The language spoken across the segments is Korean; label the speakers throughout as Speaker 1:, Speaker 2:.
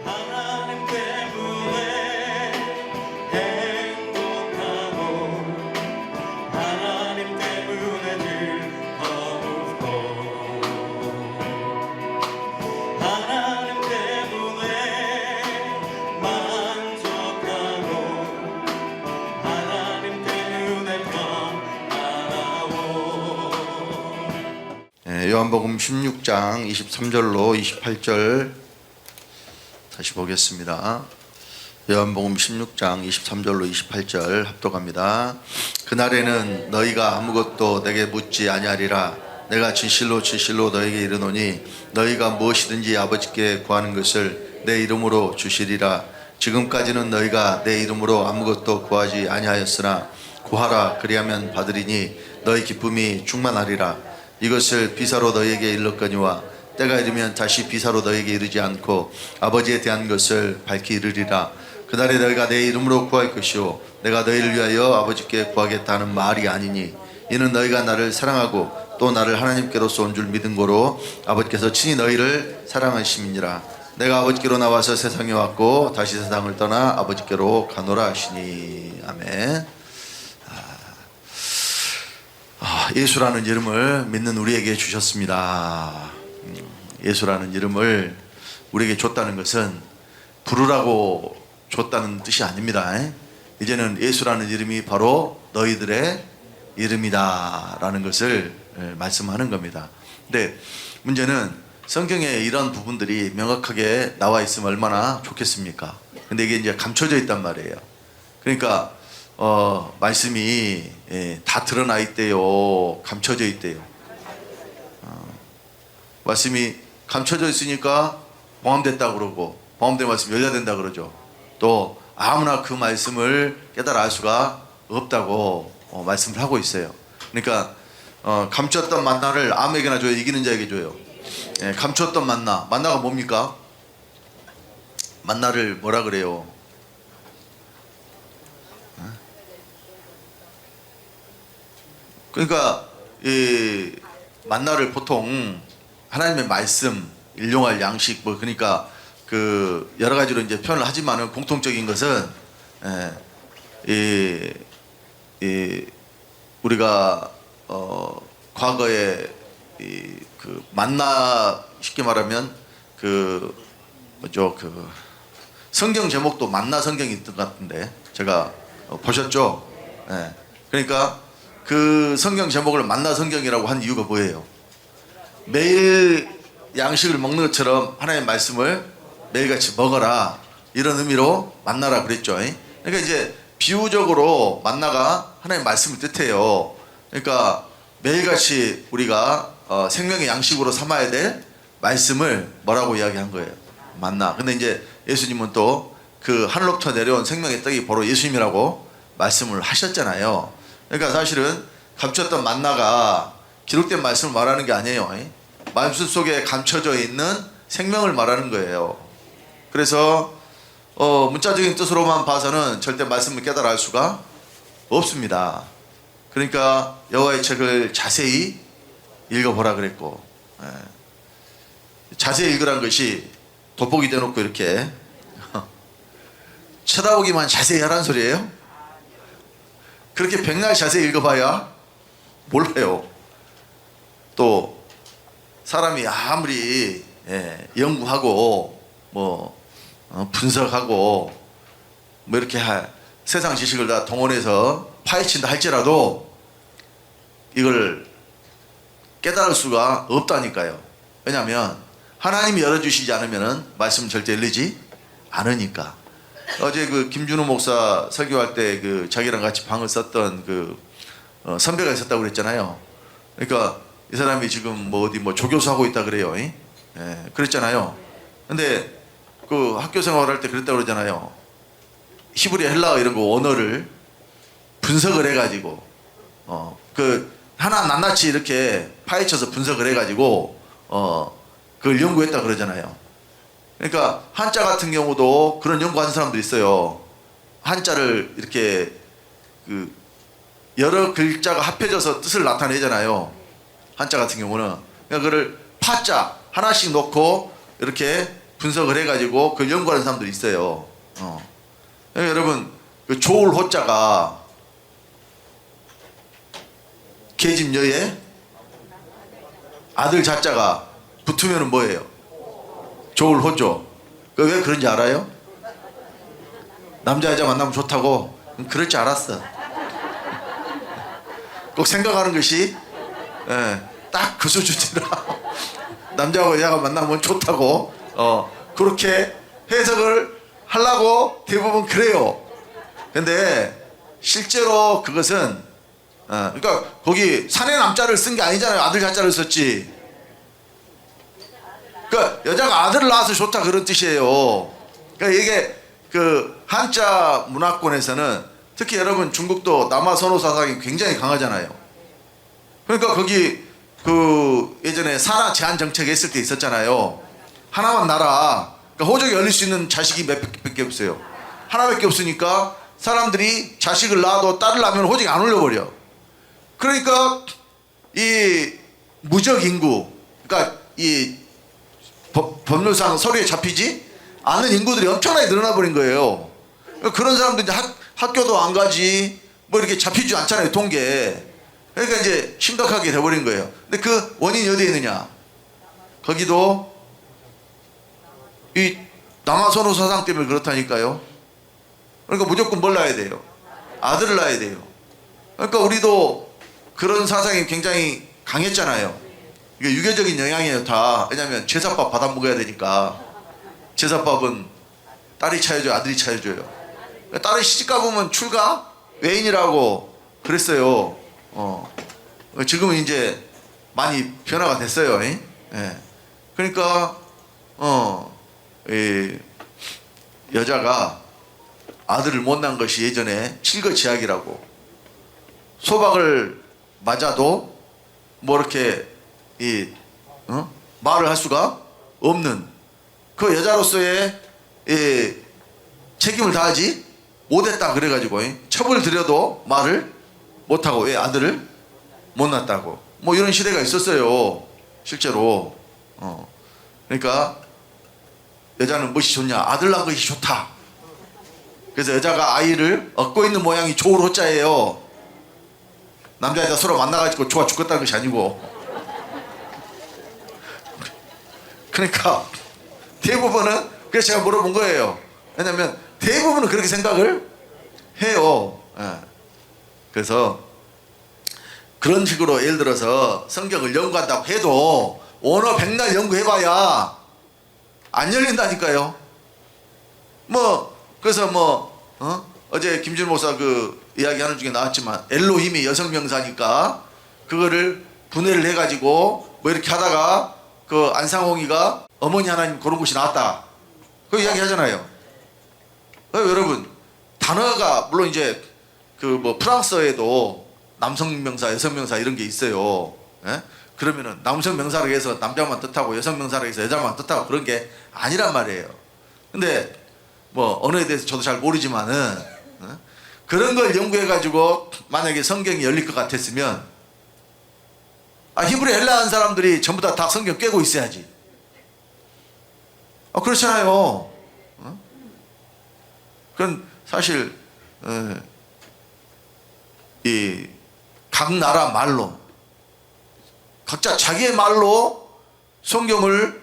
Speaker 1: 하나님 때문에 행복하고 하나님 때문에 즐겁고 하나님 때문에 만족하고 하나님 때문에 평안하고.
Speaker 2: 요한복음 16장 23절로 28절 다시 보겠습니다. 요한복음 16장 23절로 28절 합독합니다. 그날에는 너희가 아무것도 내게 묻지 아니하리라. 내가 진실로 진실로 너희에게 이르노니 너희가 무엇이든지 아버지께 구하는 것을 내 이름으로 주시리라. 지금까지는 너희가 내 이름으로 아무것도 구하지 아니하였으나 구하라 그리하면 받으리니 너희 기쁨이 충만하리라. 이것을 비사로 너희에게 일렀거니와 때가 이르면 다시 비사로 너희에게 이르지 않고 아버지에 대한 것을 밝히 이르리라. 그날에 너희가 내 이름으로 구할 것이요 내가 너희를 위하여 아버지께 구하겠다는 말이 아니니 이는 너희가 나를 사랑하고 또 나를 하나님께로서 온 줄 믿은 거로 아버지께서 친히 너희를 사랑하심이니라. 내가 아버지께로 나와서 세상에 왔고 다시 세상을 떠나 아버지께로 가노라 하시니. 아멘. 예수라는 이름을 믿는 우리에게 주셨습니다. 예수라는 이름을 우리에게 줬다는 것은 부르라고 줬다는 뜻이 아닙니다. 이제는 예수라는 이름이 바로 너희들의 이름이다 라는 것을 말씀하는 겁니다. 근데 문제는 성경에 이런 부분들이 명확하게 나와 있으면 얼마나 좋겠습니까? 근데 이게 이제 감춰져 있단 말이에요. 그러니까 말씀이 다 드러나 있대요, 감춰져 있대요. 말씀이 감춰져 있으니까 봉함됐다 그러고 봉함된 말씀 열려야 된다 그러죠. 또 아무나 그 말씀을 깨달아 알 수가 없다고 말씀을 하고 있어요. 그러니까 감췄던 만나를 아무에게나 줘요, 이기는 자에게 줘요. 감췄던 만나가 뭡니까? 만나를 뭐라 그래요? 그러니까 이 만나를 보통 하나님의 말씀, 일용할 양식, 뭐 그러니까 그 여러 가지로 이제 표현을 하지만은 공통적인 것은 우리가 과거에 그 만나 쉽게 말하면 그 뭐죠, 그 성경 제목도 만나 성경이 있던 것 같은데 제가 보셨죠? 그러니까 그 성경 제목을 만나 성경이라고 한 이유가 뭐예요? 매일 양식을 먹는 것처럼 하나님의 말씀을 매일같이 먹어라, 이런 의미로 만나라 그랬죠. 그러니까 이제 비유적으로 만나가 하나님의 말씀을 뜻해요. 그러니까 매일같이 우리가 생명의 양식으로 삼아야 될 말씀을 뭐라고 이야기한 거예요? 만나. 근데 이제 예수님은 또 그 하늘로부터 내려온 생명의 떡이 바로 예수님이라고 말씀을 하셨잖아요. 그러니까 사실은 감췄던 만나가 기록된 말씀을 말하는 게 아니에요. 말씀 속에 감춰져 있는 생명을 말하는 거예요. 그래서 문자적인 뜻으로만 봐서는 절대 말씀을 깨달아 알 수가 없습니다. 그러니까 여호와의 책을 자세히 읽어보라 그랬고, 자세히 읽으란 것이 돋보기 대놓고 이렇게 쳐다보기만 자세히 하라는 소리예요? 그렇게 백날 자세히 읽어봐야 몰라요. 또 사람이 아무리 연구하고 뭐 분석하고 뭐 이렇게 세상 지식을 다 동원해서 파헤친다 할지라도 이걸 깨달을 수가 없다니까요. 왜냐하면 하나님이 열어주시지 않으면 말씀은 절대 열리지 않으니까. 어제 그 김준호 목사 설교할 때 그 자기랑 같이 방을 썼던 그 선배가 있었다고 그랬잖아요. 그러니까 이 사람이 지금 뭐 어디 뭐 조교수 하고 있다 그래요. 그랬잖아요. 근데 그 학교 생활할 때 그랬다고 그러잖아요. 히브리 헬라어 이런 거 언어를 분석을 해가지고 그 하나 낱낱이 이렇게 파헤쳐서 분석을 해가지고 그걸 연구했다 그러잖아요. 그러니까 한자 같은 경우도 그런 연구하는 사람들이 있어요. 한자를 이렇게 그 여러 글자가 합해져서 뜻을 나타내잖아요. 한자 같은 경우는 그러니까 그걸 파자 하나씩 놓고 이렇게 분석을 해가지고 그걸 연구하는 사람들이 있어요. 그러니까 여러분 그 조울 호자가 계집 여에 아들 자자가 붙으면 뭐예요? 조울 호죠. 그 왜 그런지 알아요? 남자 여자 만나면 좋다고? 그럴 줄 알았어. 꼭 생각하는 것이 딱 그 수준이라 남자하고 여자가 만나면 좋다고 그렇게 해석을 하려고 대부분 그래요. 근데 실제로 그것은 그러니까 거기 사내 남자를 쓴 게 아니잖아요. 아들 자자를 썼지. 그러니까 여자가 아들을 낳아서 좋다 그런 뜻이에요. 그러니까 이게 그 한자 문화권에서는 특히 여러분 중국도 남아 선호 사상이 굉장히 강하잖아요. 그러니까 거기 그 예전에 산하 제한 정책이 했을 때 있었잖아요. 하나만 낳아라. 그러니까 호적이 열릴 수 있는 자식이 몇 밖에 없어요. 하나밖에 없으니까 사람들이 자식을 낳아도 딸을 낳으면 호적이 안 올려버려. 그러니까 이 무적 인구, 그러니까 이 법률상 서류에 잡히지 않는 인구들이 엄청나게 늘어나 버린 거예요. 그런 사람들이 이제 학교도 안 가지 뭐 이렇게 잡히지 않잖아요, 통계. 그러니까 이제 심각하게 돼버린 거예요. 근데 그 원인이 어디에 있느냐? 거기도 이 남아선호 사상 때문에 그렇다니까요. 그러니까 무조건 뭘 낳아야 돼요? 아들을 낳아야 돼요. 그러니까 우리도 그런 사상이 굉장히 강했잖아요. 이게 유교적인 영향이에요, 다. 왜냐하면 제사밥 받아 먹어야 되니까. 제사밥은 딸이 차려줘요, 아들이 차려줘요. 딸이 시집가 보면 출가 외인이라고 그랬어요. 지금은 이제 많이 변화가 됐어요. 예. 그러니까 이 여자가 아들을 못 낳은 것이 예전에 칠거지약이라고. 소박을 맞아도 뭐 이렇게 말을 할 수가 없는 그 여자로서의 책임을 다하지 못했다 그래가지고 첩을 들여도 말을 못하고 왜 아들을 못 낳았다고 뭐 이런 시대가 있었어요, 실제로. 그러니까 여자는 무엇이 좋냐? 아들 낳은 것이 좋다. 그래서 여자가 아이를 얻고 있는 모양이 조울 호자예요. 남자 여자 서로 만나가지고 좋아 죽겠다는 것이 아니고. 그러니까 대부분은, 그래서 제가 물어본 거예요. 왜냐면 대부분은 그렇게 생각을 해요. 그래서 그런 식으로 예를 들어서 성경을 연구한다고 해도 언어 백날 연구해봐야 안 열린다니까요. 뭐 그래서 어제 김준 목사 그 이야기하는 중에 나왔지만 엘로힘이 여성 명사니까 그거를 분해를 해가지고 뭐 이렇게 하다가 그 안상홍이가 어머니 하나님 그런 곳이 나왔다. 그 이야기 하잖아요. 여러분 단어가 물론 이제 그 뭐 프랑스어에도 남성 명사, 여성 명사 이런 게 있어요. 예? 그러면은 남성 명사를 해서 남자만 뜻하고 여성 명사를 해서 여자만 뜻하고 그런 게 아니란 말이에요. 근데 뭐 언어에 대해서 저도 잘 모르지만은 그런 걸 연구해 가지고 만약에 성경이 열릴 것 같았으면 히브리 헬라한 사람들이 전부 다 성경 꿰고 있어야지. 그렇잖아요. 그건 사실 이 각 나라 말로 각자 자기의 말로 성경을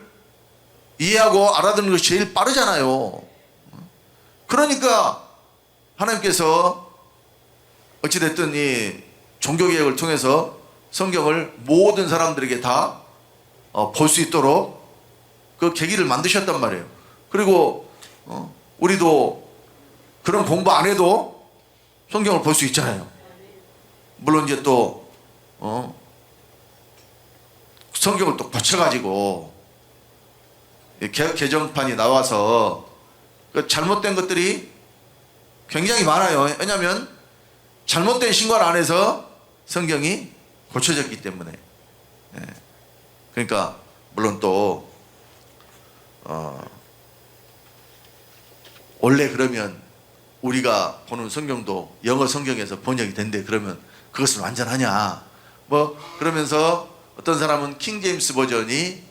Speaker 2: 이해하고 알아듣는 것이 제일 빠르잖아요. 그러니까 하나님께서 어찌됐든 이 종교개혁을 통해서 성경을 모든 사람들에게 다 볼 수 있도록 그 계기를 만드셨단 말이에요. 그리고 우리도 그런 공부 안 해도 성경을 볼 수 있잖아요. 물론 이제 또 성경을 또 고쳐가지고 개혁 개정판이 나와서 그 잘못된 것들이 굉장히 많아요. 왜냐하면 잘못된 신관 안에서 성경이 고쳐졌기 때문에. 그러니까 물론 또 원래 그러면 우리가 보는 성경도 영어 성경에서 번역이 된대. 그러면 그것은 완전하냐? 뭐 그러면서 어떤 사람은 킹 제임스 버전이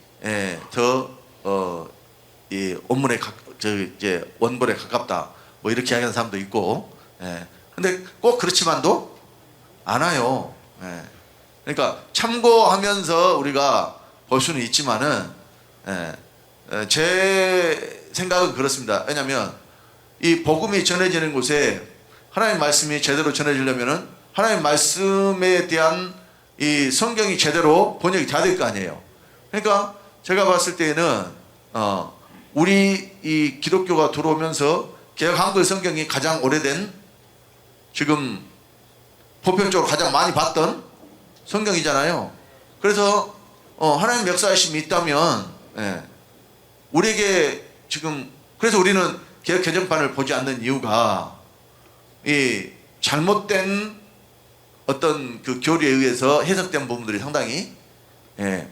Speaker 2: 더 이 원문에 이제 원본에 가깝다 뭐 이렇게 이야기하는 사람도 있고, 근데 꼭 그렇지만도 않아요. 그러니까 참고하면서 우리가 볼 수는 있지만은, 제 생각은 그렇습니다. 왜냐하면 이 복음이 전해지는 곳에 하나님 말씀이 제대로 전해지려면은 하나님 말씀에 대한 이 성경이 제대로 번역이 돼야 될 거 아니에요. 그러니까 제가 봤을 때는 우리 이 기독교가 들어오면서 개역 한글 성경이 가장 오래된, 지금 보편적으로 가장 많이 봤던 성경이잖아요. 그래서 하나님 역사하심이 있다면, 우리에게 지금, 그래서 우리는 개역 개정판을 보지 않는 이유가 이 잘못된 어떤 그 교리에 의해서 해석된 부분들이 상당히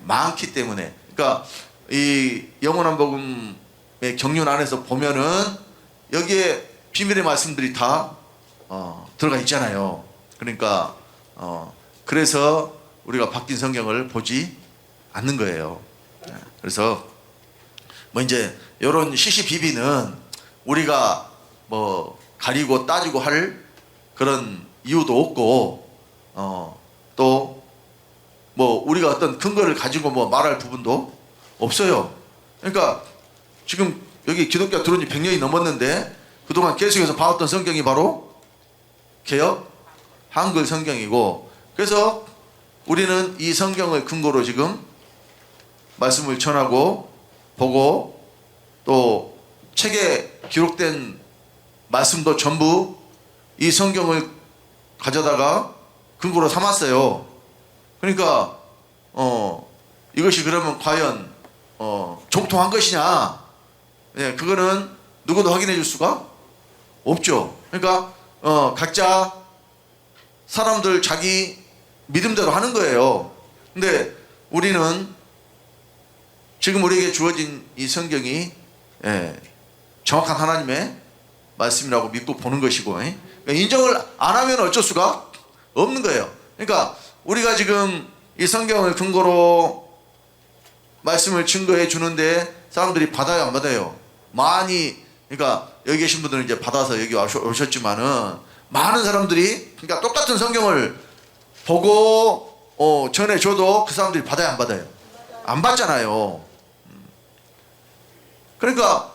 Speaker 2: 많기 때문에. 그러니까 이 영원한 복음의 경륜 안에서 보면은 여기에 비밀의 말씀들이 다 들어가 있잖아요. 그러니까 그래서 우리가 바뀐 성경을 보지 않는 거예요. 그래서 뭐 이제 이런 시시비비는 우리가 뭐 가리고 따지고 할 그런 이유도 없고, 또 뭐 우리가 어떤 근거를 가지고 뭐 말할 부분도 없어요. 그러니까 지금 여기 기독교 들어온 지 100년이 넘었는데 그동안 계속해서 봐왔던 성경이 바로 개역 한글 성경이고, 그래서 우리는 이 성경을 근거로 지금 말씀을 전하고 보고, 또 책에 기록된 말씀도 전부 이 성경을 가져다가 근거로 삼았어요. 그러니까 이것이 그러면 과연 정통한 것이냐? 그거는 누구도 확인해 줄 수가 없죠. 그러니까 각자 사람들 자기 믿음대로 하는 거예요. 근데 우리는 지금 우리에게 주어진 이 성경이 정확한 하나님의 말씀이라고 믿고 보는 것이고, 그러니까 인정을 안 하면 어쩔 수가 없는 거예요. 그러니까 우리가 지금 이 성경을 근거로 말씀을 증거해 주는데 사람들이 받아요, 안 받아요? 많이, 그러니까 여기 계신 분들은 이제 받아서 여기 오셨지만은 많은 사람들이, 그러니까 똑같은 성경을 보고 전해줘도 그 사람들이 받아요, 안 받아요? 안 받잖아요. 그러니까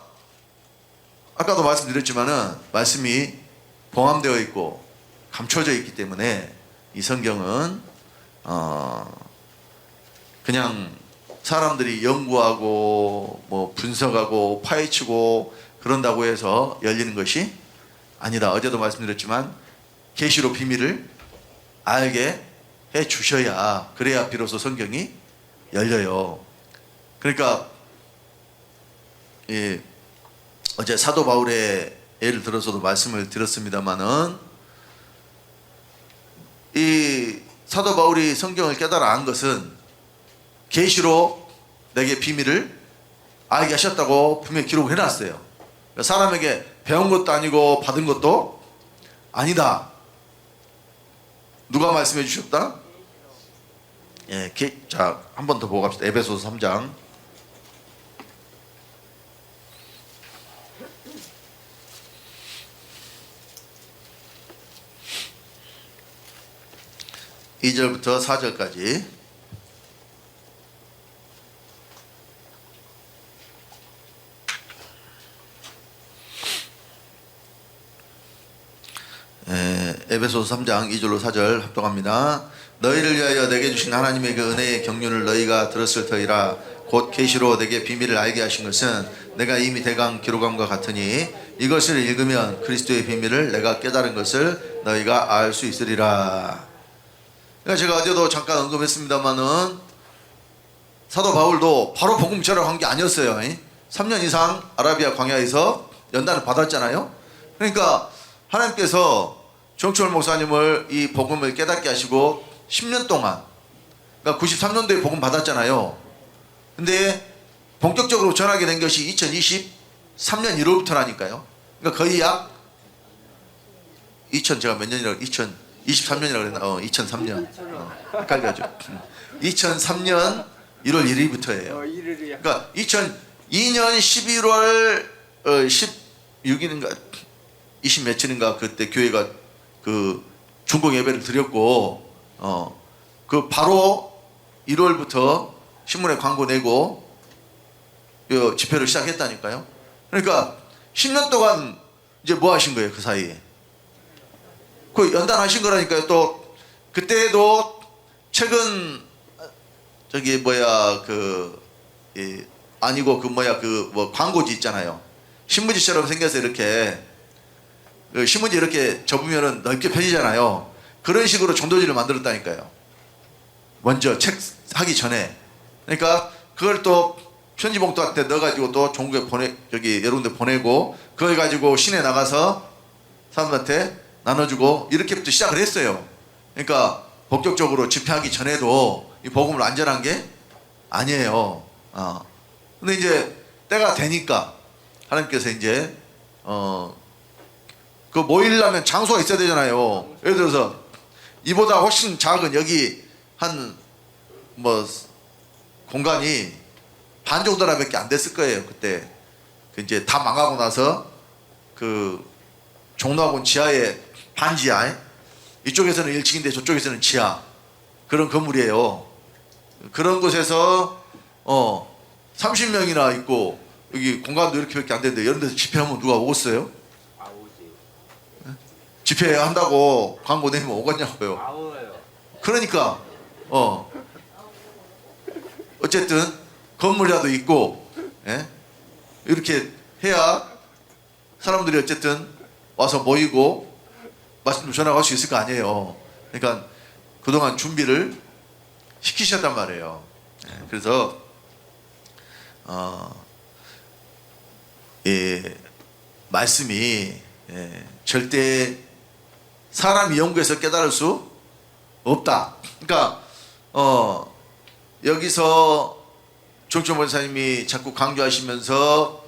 Speaker 2: 아까도 말씀드렸지만은 말씀이 봉함되어 있고 감춰져 있기 때문에 이 성경은 그냥 사람들이 연구하고 뭐 분석하고 파헤치고 그런다고 해서 열리는 것이 아니다. 어제도 말씀드렸지만 계시로 비밀을 알게 해 주셔야, 그래야 비로소 성경이 열려요. 그러니까 어제 사도 바울의 예를 들어서도 말씀을 드렸습니다마는, 이 사도 바울이 성경을 깨달아 안 것은 계시로 내게 비밀을 알게 하셨다고 분명히 기록을 해놨어요. 사람에게 배운 것도 아니고 받은 것도 아니다. 누가 말씀해 주셨다? 자, 한 번 더 보고 갑시다. 에베소서 3장. (2) 절부터 4절까지. 에베소서 3장 2절로 4절 합독합니다. 너희를 위하여 내게 주신 하나님의 그 은혜의 경륜을 너희가 들었을 터이라. 곧 계시로 내게 비밀을 알게 하신 것은 내가 이미 대강 기록함과 같으니 이것을 읽으면 그리스도의 비밀을 내가 깨달은 것을 너희가 알 수 있으리라. 그러니까 제가 어제도 잠깐 언급했습니다마는 사도 바울도 바로 복음 전하러 간 게 아니었어요. 3년 이상 아라비아 광야에서 연단을 받았잖아요. 그러니까 하나님께서 정철 목사님을 이 복음을 깨닫게 하시고 10년 동안, 그러니까 93년도에 복음 받았잖아요. 근데 본격적으로 전하게 된 것이 2023년 1월부터라니까요. 그러니까 거의 약 제가 몇 년이라고 2023년이라고 그랬나? 2003년. 헷갈려죠. 2003년 1월 1일부터예요. 그러니까 2년 11월 16일인가 20 며칠인가 그때 교회가 그 중공 예배를 드렸고 그 바로 1월부터 신문에 광고 내고 집회를 시작했다니까요. 그러니까 10년 동안 이제 뭐 하신 거예요 그 사이에? 그 연단하신 거라니까요. 또 그때도 최근 저기 뭐야 아니고 그 뭐야 그 뭐 광고지 있잖아요. 신문지처럼 생겨서 이렇게 신문지 이렇게 접으면은 넓게 펴지잖아요. 그런 식으로 전도지를 만들었다니까요. 먼저 책 하기 전에. 그러니까 그걸 또 편지봉투한테 넣어가지고 또 전국에 여기 여러 군데 보내고 그걸 가지고 시내 나가서 사람들한테 나눠주고 이렇게부터 시작을 했어요. 그러니까 본격적으로 집회하기 전에도 이 복음을 안전한 게 아니에요. 근데 이제 때가 되니까 하나님께서 이제 그 모이려면 장소가 있어야 되잖아요. 예를 들어서 이보다 훨씬 작은 여기 한 뭐 공간이 반 정도나밖에 안 됐을 거예요. 그때 그 이제 다 망하고 나서 그 종로학원 지하에 반지하에 이쪽에서는 1층인데 저쪽에서는 지하 그런 건물이에요. 그런 곳에서 30명이나 있고 여기 공간도 이렇게밖에 안 되는데 이런 데서 집회하면 누가 오겠어요? 집회한다고 광고 내면 오겠냐고요. 그러니까 어쨌든 건물이라도 있고 이렇게 해야 사람들이 어쨌든 와서 모이고 말씀도 전하고 할 수 있을 거 아니에요. 그러니까 그동안 준비를 시키셨단 말이에요. 그래서 말씀이 절대 사람이 연구해서 깨달을 수 없다. 그러니까 여기서 조홍천 목사님이 자꾸 강조하시면서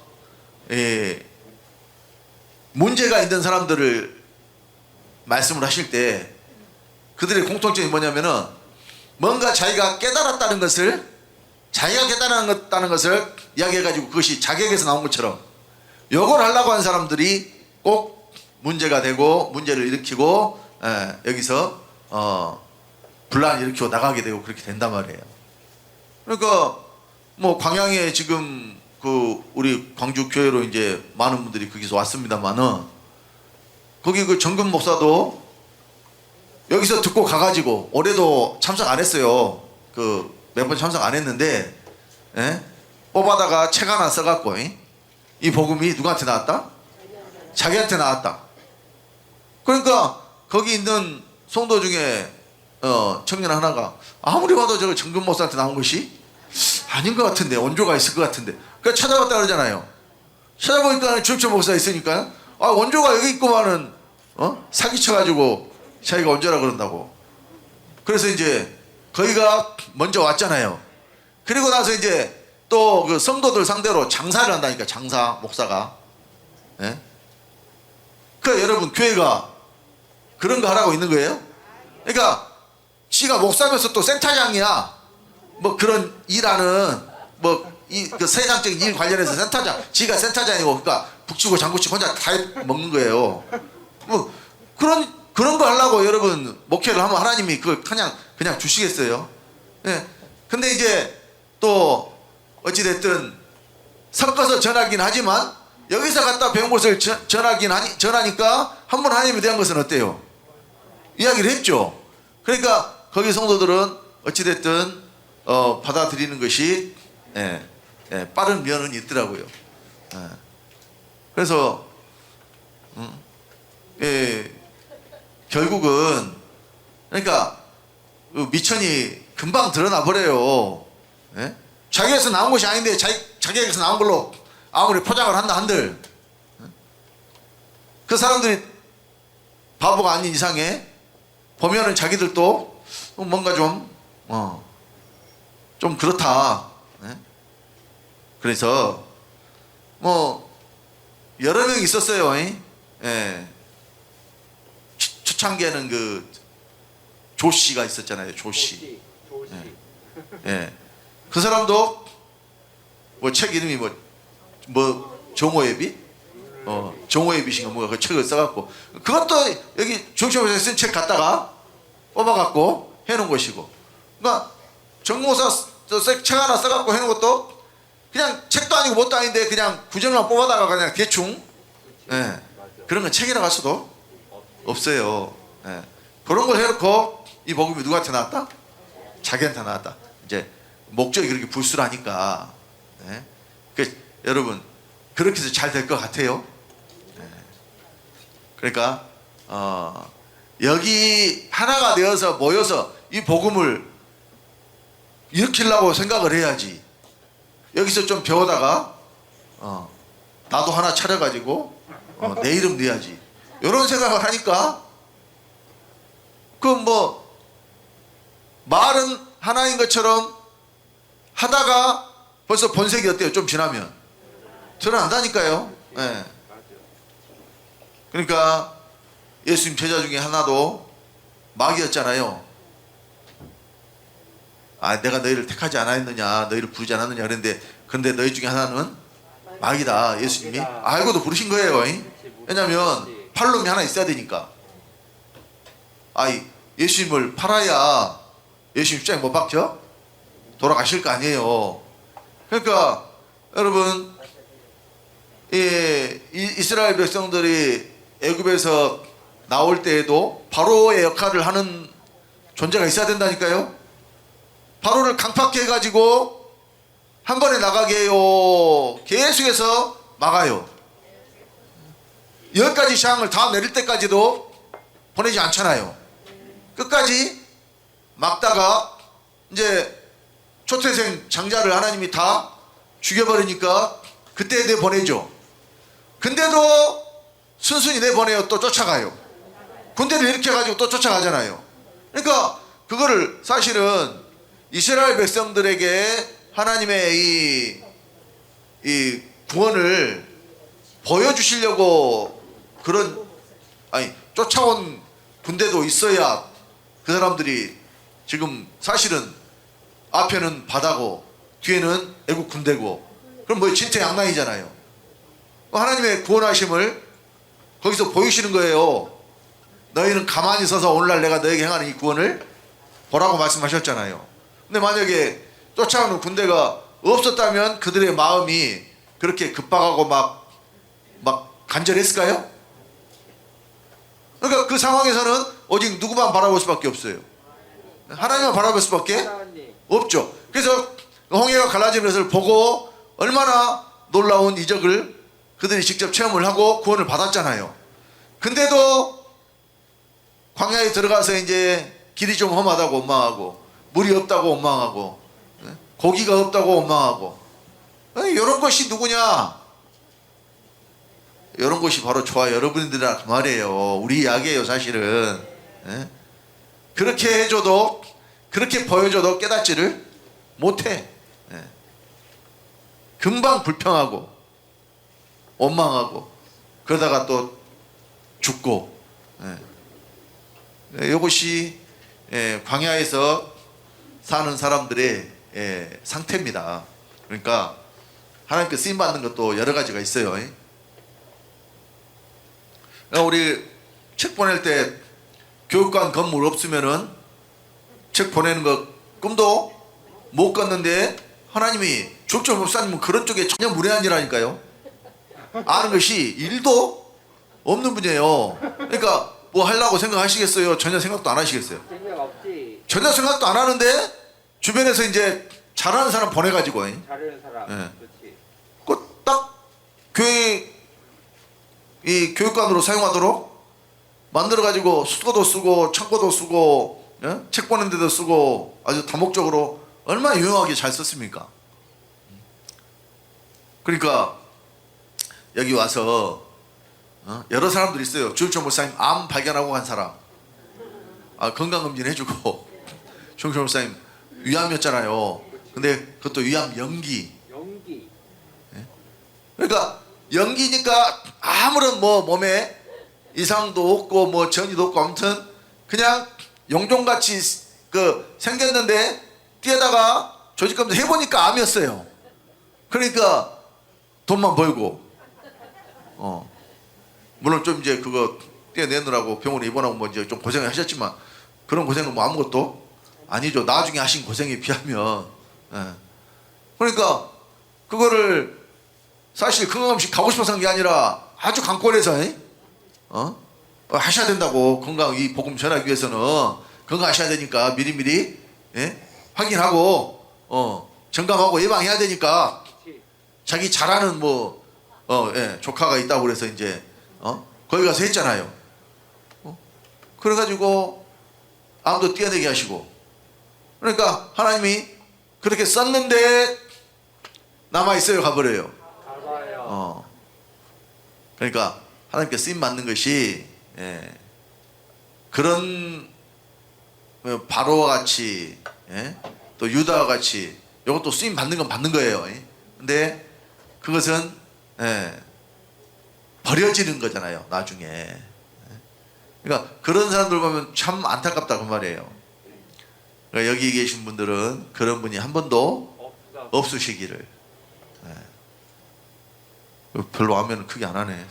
Speaker 2: 문제가 있는 사람들을 말씀을 하실 때 그들의 공통점이 뭐냐면은 뭔가 자기가 깨달았다는 것을 이야기해가지고 그것이 자격에서 나온 것처럼 요걸 하려고 하는 사람들이 꼭 문제가 되고 문제를 일으키고 여기서 분란을 일으키고 나가게 되고 그렇게 된단 말이에요. 그러니까 뭐 광양에 지금 그 우리 광주 교회로 이제 많은 분들이 거기서 왔습니다만은 거기 그 정근 목사도 여기서 듣고 가가지고 올해도 참석 안 했어요. 그 몇 번 참석 안 했는데 뽑아다가 책 하나 써갖고 이 복음이 누구한테 나왔다? 자기한테 나왔다. 그러니까 거기 있는 성도 중에 청년 하나가 아무리 봐도 저거 정근 목사한테 나온 것이 아닌 것 같은데 원조가 있을 것 같은데 그러니까 찾아봤다 그러잖아요. 찾아보니까 주혁철 목사 있으니까 원조가 여기 있고만은 사기쳐가지고 자기가 원조라 그런다고. 그래서 이제 거기가 먼저 왔잖아요. 그리고 나서 이제 또 그 성도들 상대로 장사를 한다니까. 장사 목사가. 그 여러분 교회가 그런 거 하라고 있는 거예요? 그러니까 지가 목사면서 또 센터장이야. 뭐 그런 일하는 뭐 그 세상적인 일 관련해서 센터장. 지가 센터장이고 그러니까 북치고 장구치고 혼자 다 먹는 거예요. 뭐 그런 거 하려고 여러분 목회를 하면 하나님이 그걸 그냥 주시겠어요? 근데 이제 또 어찌됐든 섞어서 전하긴 하지만 여기서 갖다 배운 것을 전하니까 한 번 하나님에 대한 것은 어때요? 이야기를 했죠. 그러니까 거기 성도들은 어찌됐든 받아들이는 것이 빠른 면은 있더라고요. 그래서 결국은 그러니까 미천이 금방 드러나 버려요. 자기에서 나온 것이 아닌데 자기에서 나온 걸로 아무리 포장을 한다 한들 그 사람들이 바보가 아닌 이상에 보면은 자기들도 뭔가 좀 그렇다. 그래서 뭐 여러 명 있었어요. 초창기에는 그 조씨가 있었잖아요. 조씨. 그 사람도 뭐 책 이름이 뭐 뭐 정오예비? 정오예비신가 뭐가 그 책을 써갖고 그것도 여기 중심에서 쓴 책 갖다가 뽑아갖고 해놓은 것이고, 그러니까 정모사 책 하나 써갖고 해놓은 것도 그냥 책도 아니고 뭣도 아닌데 그냥 구절만 뽑아다가 그냥 대충, 예, 그런 건 책이라고 할 수도 없어요. 예. 그런 걸 해놓고 이 복음이 누구한테 나왔다? 자기한테 나왔다. 이제 목적이 그렇게 불순하니까, 예. 여러분 그렇게 해서 잘 될 것 같아요. 예. 그러니까 여기 하나가 되어서 모여서 이 복음을 일으키려고 생각을 해야지. 여기서 좀 배우다가 나도 하나 차려가지고 내 이름 내야지, 이런 생각을 하니까 그 뭐 말은 하나인 것처럼 하다가 벌써 본색이 어때요? 좀 지나면 드러난다니까요. 예. 그러니까 예수님 제자 중에 하나도 마귀였잖아요. 아, 내가 너희를 택하지 않았느냐, 너희를 부르지 않았느냐 그랬는데, 근데 너희 중에 하나는 마귀다. 예수님이 알고도 부르신 거예요. 왜냐하면 팔놈이 하나 있어야 되니까. 예수님을 팔아야 예수님 입장에 못 박혀? 돌아가실 거 아니에요. 그러니까 여러분, 이스라엘 백성들이 애굽에서 나올 때에도 바로의 역할을 하는 존재가 있어야 된다니까요. 바로를 강팍해 해가지고 한 번에 나가게 해요. 계속해서 막아요. 10가지 재앙을 다 내릴 때까지도 보내지 않잖아요. 끝까지 막다가 이제 초태생 장자를 하나님이 다 죽여버리니까 그때 내보내죠. 근데도 순순히 내보내요. 또 쫓아가요. 군대를 일으켜가지고 또 쫓아가잖아요. 그러니까 그거를 사실은 이스라엘 백성들에게 하나님의 이 구원을 보여주시려고 그런, 쫓아온 군대도 있어야 그 사람들이 지금 사실은 앞에는 바다고 뒤에는 애국 군대고, 그럼 뭐 진퇴양난이잖아요. 하나님의 구원하심을 거기서 보이시는 거예요. 너희는 가만히 서서 오늘날 내가 너에게 행하는 이 구원을 보라고 말씀하셨잖아요. 근데 만약에 쫓아오는 군대가 없었다면 그들의 마음이 그렇게 급박하고 막 간절했을까요? 그러니까 그 상황에서는 오직 누구만 바라볼 수밖에 없어요. 하나님만 바라볼 수밖에 없죠. 그래서 홍해가 갈라지는 것을 보고 얼마나 놀라운 이적을 그들이 직접 체험을 하고 구원을 받았잖아요. 근데도 광야에 들어가서 이제 길이 좀 험하다고 원망하고, 물이 없다고 원망하고, 고기가 없다고 원망하고, 이런 것이 누구냐? 이런 것이 바로 저와 여러분들이라 그 말이에요. 우리 이야기예요, 사실은. 그렇게 해줘도, 그렇게 보여줘도 깨닫지를 못해. 금방 불평하고 원망하고 그러다가 또 죽고. 이것이 광야에서 사는 사람들의 상태입니다. 그러니까 하나님께 쓰임받는 것도 여러 가지가 있어요. 우리 책 보낼 때 교육관 건물 없으면은 책 보내는 거 꿈도 못 꿨는데, 하나님이 주옥철 목사님은 그런 쪽에 전혀 무례한이라니까요. 아는 것이 일도 없는 분이에요. 그러니까 뭐 하려고 생각하시겠어요? 전혀 생각도 안 하시겠어요?
Speaker 3: 생각 없지.
Speaker 2: 전혀 생각도 안 하는데 주변에서 이제 잘하는 사람 보내가지고,
Speaker 3: 잘하는 사람. 그렇지.
Speaker 2: 딱 교회 이 교육관으로 사용하도록 만들어가지고 수도도 쓰고 창고도 쓰고, 책 보는 데도 쓰고 아주 다목적으로 얼마나 유용하게 잘 썼습니까? 그러니까 여기 와서 여러 사람들이 있어요. 주일철 목사님 암 발견하고 간 사람, 건강검진 해주고, 주일철 목사님 위암이었잖아요. 근데 그것도 위암 연기. 그러니까 연기니까 아무런 뭐 몸에 이상도 없고 뭐 전이도 없고, 아무튼 그냥 용종같이 생겼는데 뒤에다가 조직검사 해보니까 암이었어요. 그러니까 돈만 벌고 물론 좀 이제 그거 떼내느라고 병원에 입원하고 뭐 이제 좀 고생을 하셨지만 그런 고생은 뭐 아무것도 아니죠. 나중에 하신 고생에 비하면. 예. 그러니까 그거를 사실 건강음식 가고 싶어서 한 게 아니라 아주 강권해서 하셔야 된다고. 건강 이 복음 전하기 위해서는 건강하셔야 되니까 미리미리 확인하고 점검하고 예방해야 되니까 자기 잘하는 뭐 조카가 있다고 그래서 이제 거기 가서 했잖아요. 그래가지고 암도 뛰어내게 하시고. 그러니까 하나님이 그렇게 썼는데 남아 있어요, 가버려요.
Speaker 3: 가봐요.
Speaker 2: 그러니까 하나님께 쓰임 받는 것이 그런 바로와 같이 또 유다와 같이 이것도 쓰임 받는 건 받는 거예요. 근데 그것은 버려지는 거잖아요, 나중에. 그러니까 그런 사람들 보면 참 안타깝다 그 말이에요. 그러니까 여기 계신 분들은 그런 분이 한 번도 없으시기를. 별로 하면 크게 안 하네.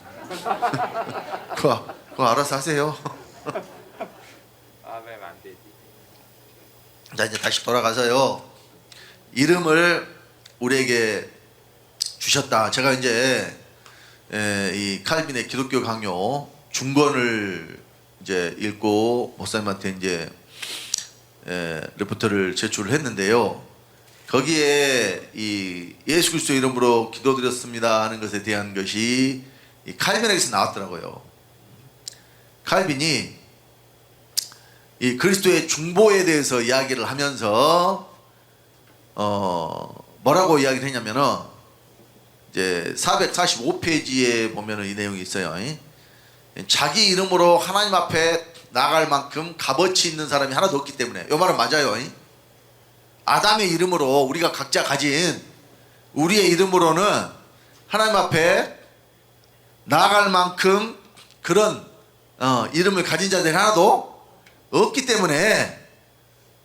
Speaker 2: 그거 알아서 하세요.
Speaker 3: 아멘 안 되지.
Speaker 2: 자, 이제 다시 돌아가서요. 이름을 우리에게 주셨다. 제가 이제 이 칼빈의 기독교 강요 중권을 이제 읽고 목사님한테 이제 리포트를 제출을 했는데요. 거기에 이 예수 그리스도 이름으로 기도드렸습니다 하는 것에 대한 것이 이 칼빈에게서 나왔더라고요. 칼빈이 이 그리스도의 중보에 대해서 이야기를 하면서 뭐라고 이야기를 했냐면은 이제 445페이지에 보면은 이 내용이 있어요. 자기 이름으로 하나님 앞에 나갈 만큼 값어치 있는 사람이 하나도 없기 때문에. 이 말은 맞아요. 아담의 이름으로 우리가 각자 가진 우리의 이름으로는 하나님 앞에 나아갈 만큼 그런 이름을 가진 자들이 하나도 없기 때문에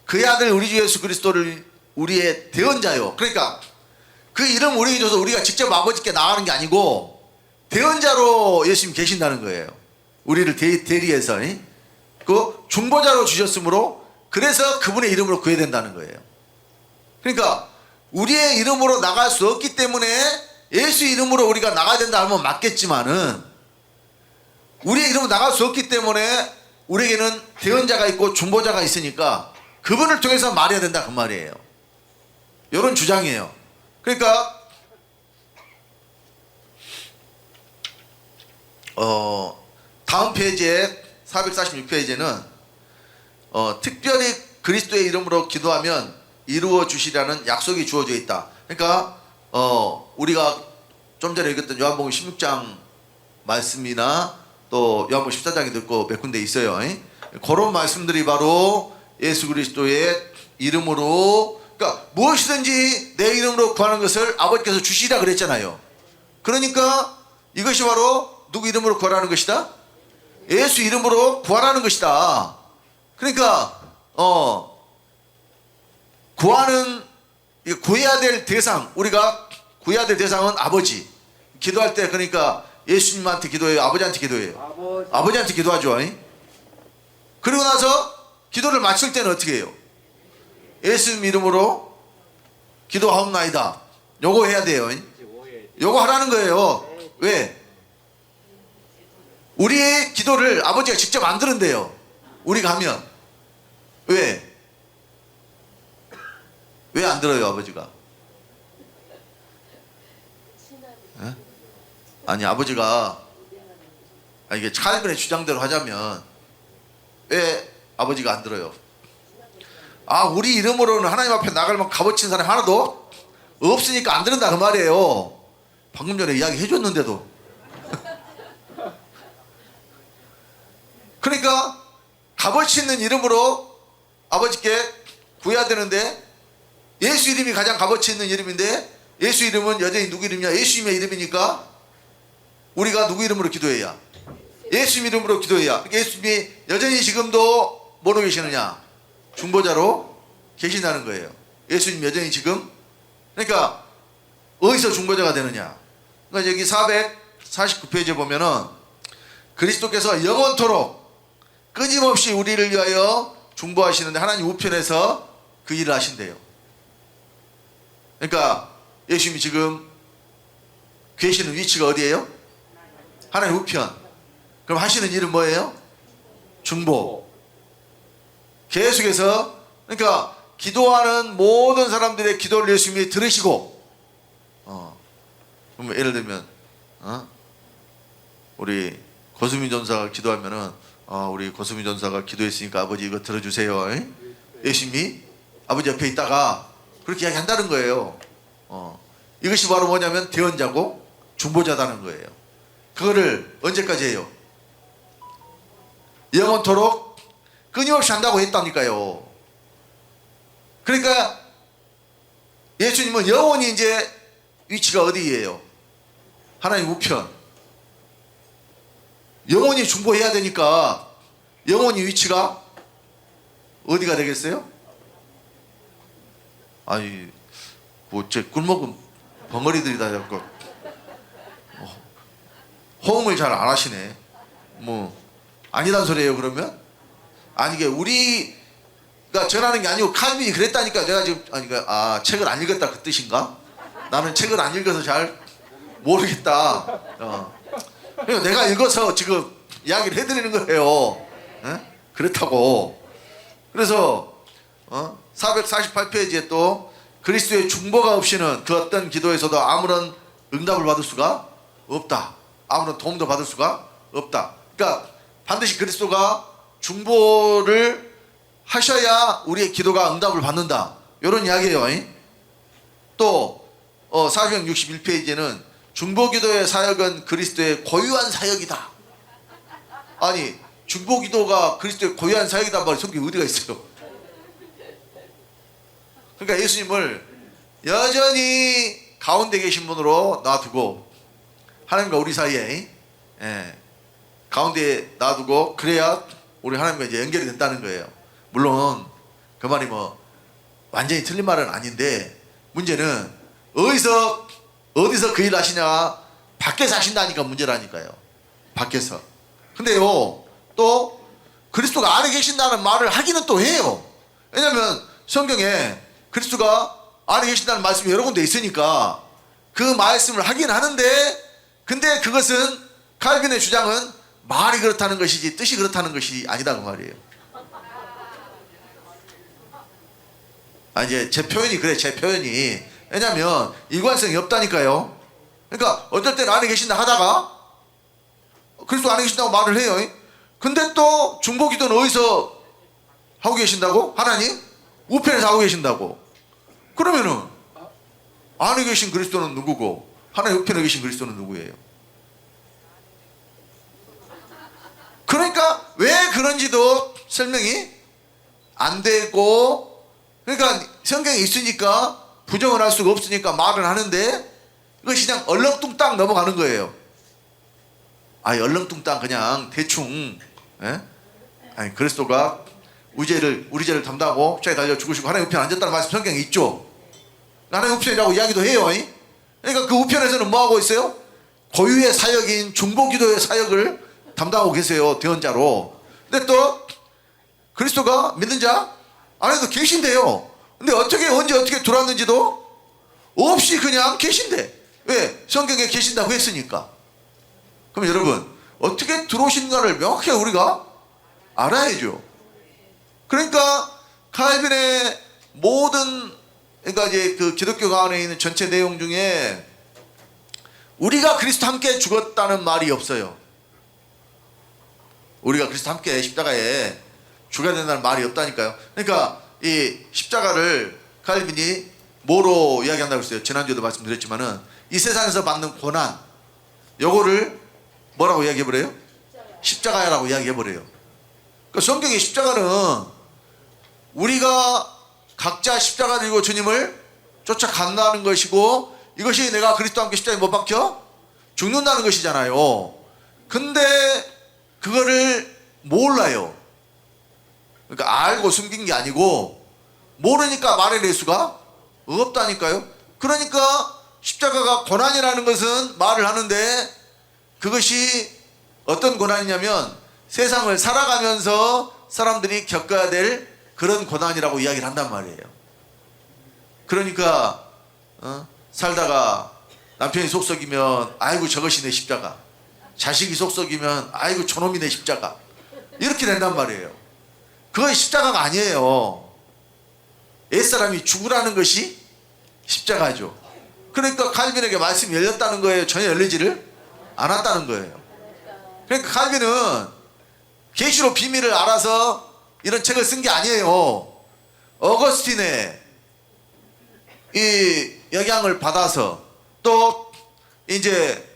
Speaker 2: 그의 아들 우리 주 예수 그리스도를 우리의 대언자요. 그러니까 그 이름 우리에게 줘서 우리가 직접 아버지께 나가는 게 아니고 대언자로 예수님 계신다는 거예요. 우리를 대리해서 그 중보자로 주셨으므로 그래서 그분의 이름으로 구해야 된다는 거예요. 그러니까 우리의 이름으로 나갈 수 없기 때문에 예수 이름으로 우리가 나가야 된다 하면 맞겠지만은 우리의 이름으로 나갈 수 없기 때문에 우리에게는 대언자가 있고 중보자가 있으니까 그분을 통해서 말해야 된다 그 말이에요. 이런 주장이에요. 그러니까 다음 페이지에 446페이지에는 특별히 그리스도의 이름으로 기도하면 이루어 주시라는 약속이 주어져 있다. 그러니까 우리가 좀 전에 읽었던 요한복음 16장 말씀이나 또 요한복음 14장에도 있고 몇 군데 있어요. 그런 말씀들이 바로 예수 그리스도의 이름으로, 그러니까 무엇이든지 내 이름으로 구하는 것을 아버지께서 주시라 그랬잖아요. 그러니까 이것이 바로 누구 이름으로 구하라는 것이다? 예수 이름으로 구하라는 것이다. 그러니까 구해야 될 대상, 우리가 구해야 될 대상은 아버지. 기도할 때 그러니까 예수님한테 기도해요, 아버지한테 기도해요? 아버지한테 기도하죠. 그리고 나서 기도를 마칠 때는 어떻게 해요? 예수님 이름으로 기도하옵나이다. 요거 해야 돼요. 요거 하라는 거예요. 왜? 우리의 기도를 아버지가 직접 안 들은대요. 우리가 하면. 왜? 왜 안 들어요, 아버지가? 아니, 아버지가, 이게 칼빈의 주장대로 하자면, 왜 아버지가 안 들어요? 우리 이름으로는 하나님 앞에 나갈 만큼 값어치는 사람이 하나도 없으니까 안 들은다, 그 말이에요. 방금 전에 이야기 해줬는데도. 그러니까, 값어치 있는 이름으로 아버지께 구해야 되는데, 예수 이름이 가장 값어치 있는 이름인데 예수 이름은 여전히 누구 이름이냐? 예수님의 이름이니까 우리가 누구 이름으로 기도해야? 예수님 이름으로 기도해야. 예수님이 여전히 지금도 뭐로 계시느냐? 중보자로 계신다는 거예요. 예수님 여전히 지금, 그러니까 어디서 중보자가 되느냐? 그러니까 여기 449페이지에 보면은 그리스도께서 영원토록 끊임없이 우리를 위하여 중보하시는데 하나님 우편에서 그 일을 하신대요. 그러니까 예수님이 지금 계시는 위치가 어디예요? 하나님 우편. 그럼 하시는 일은 뭐예요? 중보. 계속해서, 그러니까 기도하는 모든 사람들의 기도를 예수님이 들으시고, 그럼 예를 들면 우리 고수민 전사가 기도하면은 우리 고수민 전사가 기도했으니까 아버지 이거 들어주세요. 예수님이 아버지 옆에 있다가 그렇게 이야기한다는 거예요. 이것이 바로 뭐냐면 대언자고 중보자다는 거예요. 그거를 언제까지 해요? 영원토록 끊임없이 한다고 했다니까요. 그러니까 예수님은 영원히 이제 위치가 어디예요? 하나님 우편. 영원히 중보해야 되니까 영원히 위치가 어디가 되겠어요? 아니 뭐 제 꿀먹은 벙어리들이다 자꾸 호응을 잘 안 하시네. 뭐 아니란 소리예요 그러면? 아니 이게 우리가 전하는 게 아니고 칼빈이 그랬다니까. 내가 지금 책을 안 읽었다 그 뜻인가? 나는 책을 안 읽어서 잘 모르겠다. 그러니까 내가 읽어서 지금 이야기를 해드리는 거예요. 그렇다고. 그래서 448페이지에 또 그리스도의 중보가 없이는 그 어떤 기도에서도 아무런 응답을 받을 수가 없다. 아무런 도움도 받을 수가 없다. 그러니까 반드시 그리스도가 중보를 하셔야 우리의 기도가 응답을 받는다. 이런 이야기예요. 또 461페이지에는 중보기도의 사역은 그리스도의 고유한 사역이다. 아니 중보기도가 그리스도의 고유한 사역이다 말이 성경에 어디가 있어요? 그러니까 예수님을 여전히 가운데 계신 분으로 놔두고 하나님과 우리 사이에 가운데에 놔두고 그래야 우리 하나님과 이제 연결이 된다는 거예요. 물론 그 말이 뭐 완전히 틀린 말은 아닌데 문제는 어디서 그 일 하시냐? 밖에서 하신다니까 문제라니까요. 밖에서. 근데요 또 그리스도가 안에 계신다는 말을 하기는 또 해요. 왜냐하면 성경에 그리스도가 안에 계신다는 말씀이 여러 군데 있으니까 그 말씀을 하긴 하는데, 근데 그것은 칼빈의 주장은 말이 그렇다는 것이지 뜻이 그렇다는 것이 아니다고 말이에요. 이제 제 표현이 그래, 제 표현이. 왜냐면 일관성이 없다니까요. 그러니까 어떨 때는 안에 계신다 하다가 그리스도 안에 계신다고 말을 해요. 근데 또 중보기도는 어디서 하고 계신다고? 하나님 우편에서 하고 계신다고. 그러면은 안에 계신 그리스도는 누구고 하나님 우편에 계신 그리스도는 누구예요? 그러니까 왜 그런지도 설명이 안 되고, 그러니까 성경에 있으니까 부정을 할 수가 없으니까 말을 하는데 이것이 그냥 얼렁뚱땅 넘어가는 거예요. 얼렁뚱땅 그냥 대충. 아니 그리스도가 우리 죄를 담당하고 십자가에 달려 죽으시고 하나님 우편에 앉았다는 말씀 성경에 있죠. 하나님 우편이라고 이야기도 해요. 그러니까 그 우편에서는 뭐 하고 있어요? 고유의 사역인 중보기도의 사역을 담당하고 계세요, 대언자로. 근데 또 그리스도가 믿는 자 안에도 계신대요. 근데 언제 어떻게 들어왔는지도 없이 그냥 계신대. 왜? 성경에 계신다고 했으니까. 그럼 여러분 어떻게 들어오신가를 명확하게 우리가 알아야죠. 그러니까 칼빈의 모든, 그러니까 이제 그 기독교가 안에 있는 전체 내용 중에 우리가 그리스도 함께 죽었다는 말이 없어요. 우리가 그리스도 함께 십자가에 죽어야 된다는 말이 없다니까요. 그러니까 이 십자가를 칼빈이 뭐로 이야기한다고 했어요? 지난주에도 말씀드렸지만은 이 세상에서 받는 고난, 요거를 뭐라고 이야기해버려요? 십자가라고 이야기해버려요. 그러니까 성경의 십자가는 우리가 각자 십자가를 들고 주님을 쫓아간다는 것이고, 이것이 내가 그리스도와 함께 십자가에 못 박혀 죽는다는 것이잖아요. 근데 그거를 몰라요. 그러니까 알고 숨긴 게 아니고 모르니까 말해낼 수가 없다니까요. 그러니까 십자가가 고난이라는 것은 말을 하는데 그것이 어떤 고난이냐면 세상을 살아가면서 사람들이 겪어야 될 그런 고난이라고 이야기를 한단 말이에요. 그러니까 살다가 남편이 속썩이면 아이고 저것이 내 십자가, 자식이 속썩이면 아이고 저놈이 내 십자가, 이렇게 된단 말이에요. 그건 십자가가 아니에요. 옛사람이 죽으라는 것이 십자가죠. 그러니까 칼빈에게 말씀이 열렸다는 거예요? 전혀 열리지를 않았다는 거예요. 그러니까 칼빈은 계시록 비밀을 알아서 이런 책을 쓴 게 아니에요. 어거스틴의 이 영향을 받아서 또 이제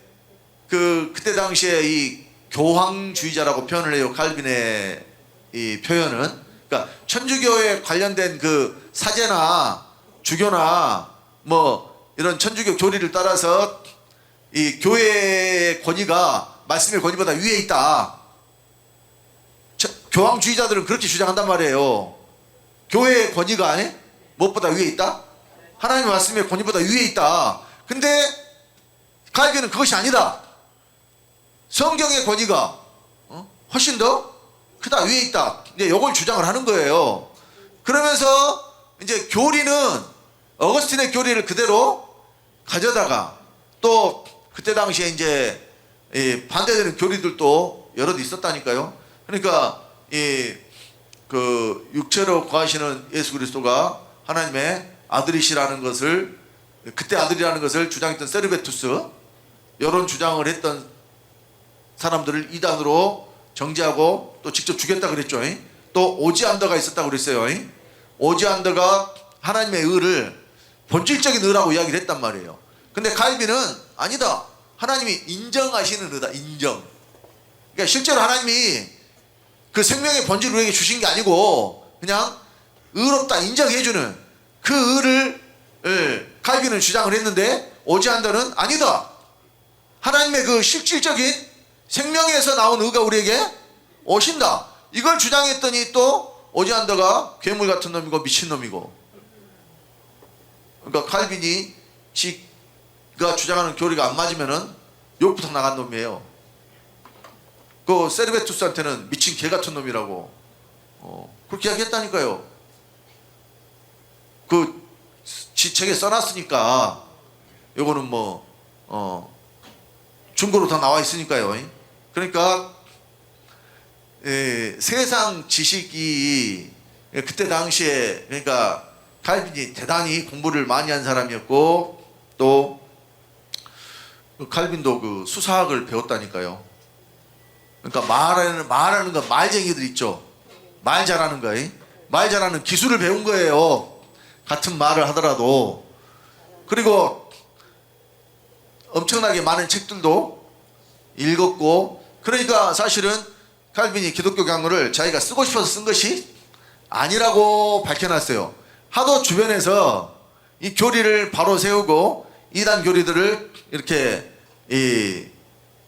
Speaker 2: 그때 당시에 이 교황주의자라고 표현을 해요. 칼빈의 이 표현은. 그러니까 천주교에 관련된 그 사제나 주교나 뭐 이런 천주교 교리를 따라서 이 교회의 권위가 말씀의 권위보다 위에 있다. 교황주의자들은 그렇게 주장한단 말이에요. 교회의 권위가 무엇보다 위에 있다? 하나님의 말씀의 권위보다 위에 있다. 근데 칼빈은 그것이 아니다. 성경의 권위가 훨씬 더 크다, 위에 있다. 이제 이걸 주장을 하는 거예요. 그러면서 이제 교리는 어거스틴의 교리를 그대로 가져다가 또 그때 당시에 이제 반대되는 교리들도 여럿 있었다니까요. 그러니까 그 육체로 거하시는 예수 그리스도가 하나님의 아들이시라는 것을, 그때 아들이라는 것을 주장했던 세르베투스, 이런 주장을 했던 사람들을 이단으로 정죄하고 또 직접 죽였다 그랬죠. 또 오지안더가 있었다고 그랬어요. 오지안더가 하나님의 의를 본질적인 의라고 이야기를 했단 말이에요. 근데 칼빈은 아니다. 하나님이 인정하시는 의다. 인정. 그러니까 실제로 하나님이 그 생명의 본질을 우리에게 주신 게 아니고 그냥 의롭다 인정해주는 그 의를 칼빈은 주장을 했는데 오지안더는 아니다. 하나님의 그 실질적인 생명에서 나온 의가 우리에게 오신다. 이걸 주장했더니 또 오지안더가 괴물 같은 놈이고 미친놈이고. 그러니까 칼빈이 지가 주장하는 교리가 안 맞으면은 욕부터 나간 놈이에요. 그 세르베투스한테는 미친 개 같은 놈이라고 그렇게 이야기했다니까요. 그 지 책에 써놨으니까 요거는 뭐 중고로 다 나와 있으니까요. 그러니까 세상 지식이 그때 당시에, 그러니까 칼빈이 대단히 공부를 많이 한 사람이었고 또 칼빈도 그 수사학을 배웠다니까요. 그러니까 말하는 거 말쟁이들 있죠. 말 잘하는 거, 말 잘하는 기술을 배운 거예요. 같은 말을 하더라도. 그리고 엄청나게 많은 책들도 읽었고, 그러니까 사실은 칼빈이 기독교 강론을 자기가 쓰고 싶어서 쓴 것이 아니라고 밝혀놨어요. 하도 주변에서 이 교리를 바로 세우고 이단 교리들을 이렇게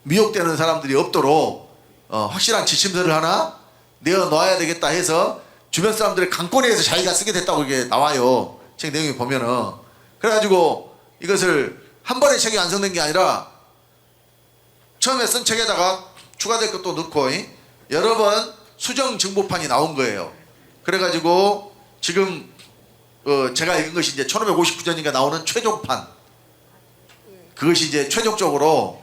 Speaker 2: 미혹되는 사람들이 없도록 확실한 지침서를 하나 내어놓아야 되겠다 해서 주변 사람들의 강권에 서 자기가 쓰게 됐다고 이게 나와요. 책 내용에 보면은. 그래가지고 이것을 한 번에 책이 완성된 게 아니라 처음에 쓴 책에다가 추가될 것도 넣고 여러 번 수정 정보판이 나온 거예요. 그래가지고 지금 제가 읽은 것이 이제 1559년인가 나오는 최종판, 그것이 이제 최종적으로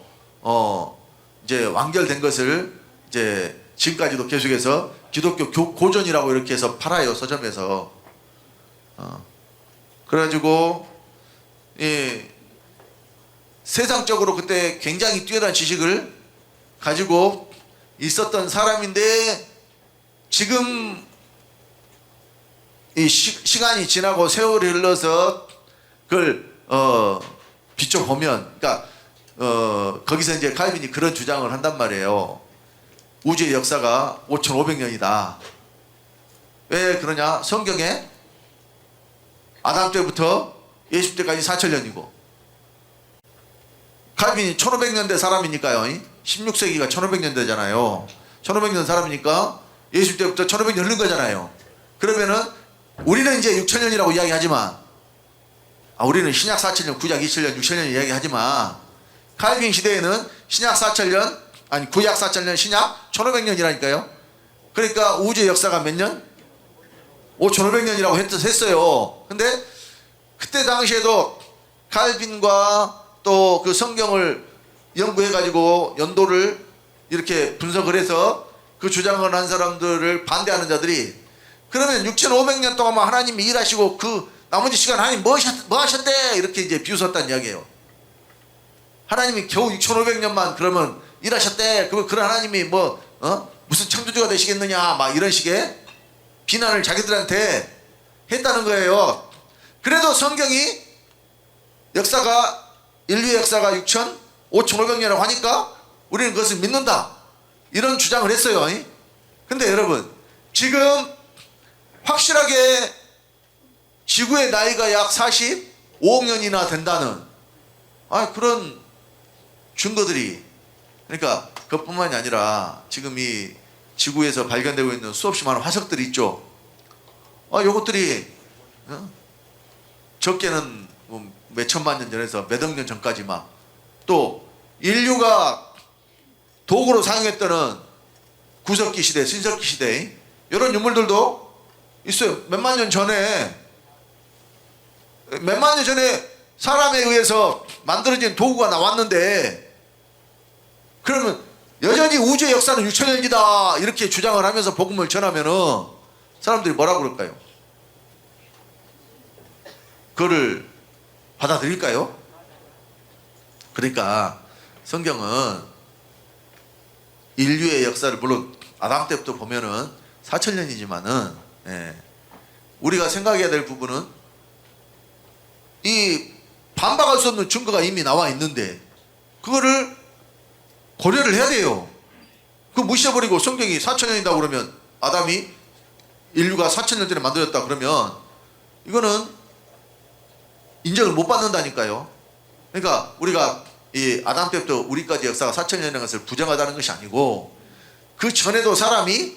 Speaker 2: 이제 완결된 것을 이제 지금까지도 계속해서 기독교 고전이라고 이렇게 해서 팔아요, 서점에서. 그래가지고 세상적으로 그때 굉장히 뛰어난 지식을 가지고 있었던 사람인데 지금 이 시간이 지나고 세월이 흘러서 그걸 비춰보면, 그러니까 거기서 이제 칼빈이 그런 주장을 한단 말이에요. 우주의 역사가 5,500년이다. 왜 그러냐? 성경에 아담 때부터 예수 때까지 4,000년이고, 칼빈이 1500년대 사람이니까요. 16세기가 1500년대잖아요. 1500년 사람이니까 예수 때부터 1500년 흐른 거잖아요. 그러면은 우리는 이제 6,000년이라고 이야기하지만 우리는 신약 4천년, 구약 2천년, 6천년 이야기하지만 칼빈 시대에는 신약 4천년, 아니 구약 4천년, 신약 1500년이라니까요. 그러니까 우주의 역사가 몇 년? 5500년이라고 했어요. 근데 그때 당시에도 칼빈과 또 그 성경을 연구해가지고 연도를 이렇게 분석을 해서 그 주장을 한 사람들을 반대하는 자들이 그러면 6500년 동안만 하나님이 일하시고 그 나머지 시간 하나님 뭐 하셨대? 이렇게 이제 비웃었다는 이야기예요. 하나님이 겨우 6500년만 그러면 일하셨대. 그런 하나님이 무슨 창조주가 되시겠느냐? 막 이런 식의 비난을 자기들한테 했다는 거예요. 그래도 성경이 역사가 인류의 역사가 5500년이라고 하니까 우리는 그것을 믿는다. 이런 주장을 했어요. 근데 여러분 지금 확실하게 지구의 나이가 약 45억 년이나 된다는 그런 증거들이 그러니까 그것뿐만이 아니라 지금 이 지구에서 발견되고 있는 수없이 많은 화석들이 있죠. 요것들이 적게는 몇 천만 년 전에서 몇 억 년 전까지 막 또 인류가 도구로 사용했던 구석기 시대, 신석기 시대 이런 유물들도 있어요. 몇만 년 전에 사람에 의해서 만들어진 도구가 나왔는데 그러면 여전히 우주의 역사는 6천년이다 이렇게 주장을 하면서 복음을 전하면은 사람들이 뭐라고 그럴까요? 그거를 받아들일까요? 그러니까 성경은 인류의 역사를 물론 아담 때부터 보면은 4천년이지만은 우리가 생각해야 될 부분은 이 반박할 수 없는 증거가 이미 나와 있는데 그거를 고려를 해야 돼요. 그거 무시해버리고 성경이 4천년이다 그러면 아담이 인류가 4천년 전에 만들었다 그러면 이거는 인정을 못 받는다니까요. 그러니까 우리가 이 아담 때부터 우리까지 역사가 4천년이라는 것을 부정하다는 것이 아니고 그 전에도 사람이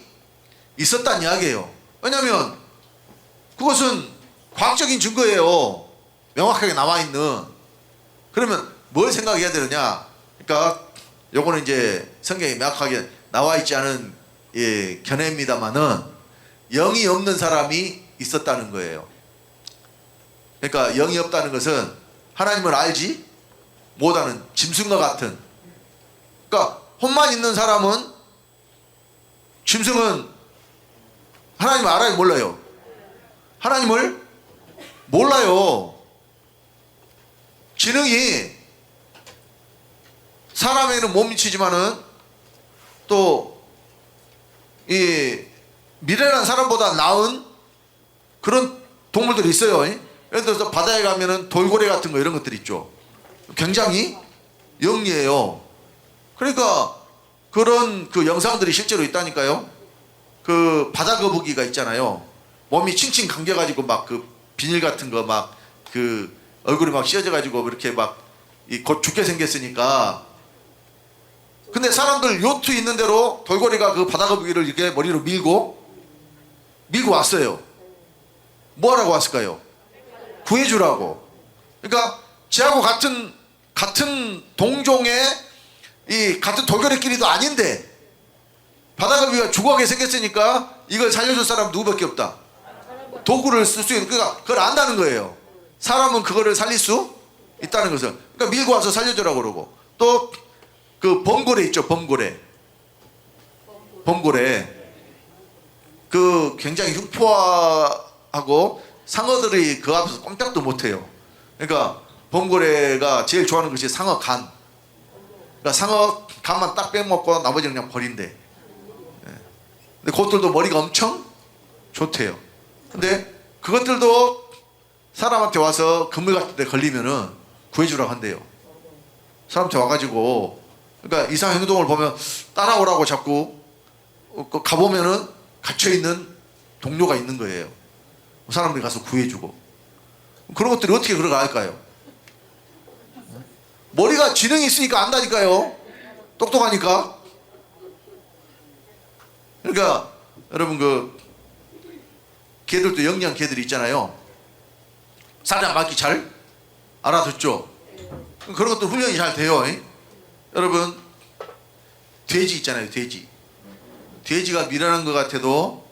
Speaker 2: 있었다는 이야기예요. 왜냐하면 그것은 과학적인 증거예요. 명확하게 나와 있는. 그러면 뭘 생각해야 되느냐? 그러니까 요거는 이제 성경에 명확하게 나와 있지 않은 견해입니다만은 영이 없는 사람이 있었다는 거예요. 그러니까 영이 없다는 것은 하나님을 알지 못하는 짐승과 같은. 그러니까 혼만 있는 사람은 짐승은 하나님을 알아요, 몰라요? 하나님을 몰라요. 지능이 사람에는 못 미치지만은 또 이 미래란 사람보다 나은 그런 동물들이 있어요. 예를 들어서 바다에 가면은 돌고래 같은 거 이런 것들 있죠. 굉장히 영리해요. 그러니까 그런 그 영상들이 실제로 있다니까요. 그 바다 거북이가 있잖아요. 몸이 칭칭 감겨가지고 막 그 비닐 같은 거 막 그 얼굴이 막 씌어져가지고 이렇게 막 곧 죽게 생겼으니까. 근데 사람들 요트 있는 대로 돌고래가 그 바다 거북이를 이렇게 머리로 밀고 왔어요. 뭐 하라고 왔을까요? 구해주라고. 그러니까 쟤하고 같은 동종의 이 같은 돌고래끼리도 아닌데 바다거북이가 죽어가게 생겼으니까 이걸 살려줄 사람 누구밖에 없다. 도구를 쓸 수 있는. 그러니까 그걸 안다는 거예요. 사람은 그거를 살릴 수 있다는 것을. 그러니까 밀고 와서 살려주라고 그러고. 또 그 범고래 있죠. 범고래. 그 굉장히 흉포하고 상어들이 그 앞에서 꼼짝도 못해요. 그러니까 범고래가 제일 좋아하는 것이 상어 간. 그러니까 상어 간만 딱 빼먹고 나머지는 그냥 버린대. 근데 그것들도 머리가 엄청 좋대요. 근데 그것들도 사람한테 와서 그물 같은 데 걸리면은 구해주라고 한대요. 사람한테 와가지고 그러니까 이상 행동을 보면 따라오라고 자꾸 가보면은 갇혀있는 동료가 있는 거예요. 사람들이 가서 구해주고. 그런 것들이 어떻게 그러가 할까요? 머리가 지능이 있으니까 안다니까요. 똑똑하니까. 그러니까 여러분 그 개들도 영리한 개들이 있잖아요. 사자 맞기 잘 알아듣죠? 그런 것도 훈련이 잘 돼요. 여러분, 돼지 있잖아요. 돼지가 미련한 것 같아도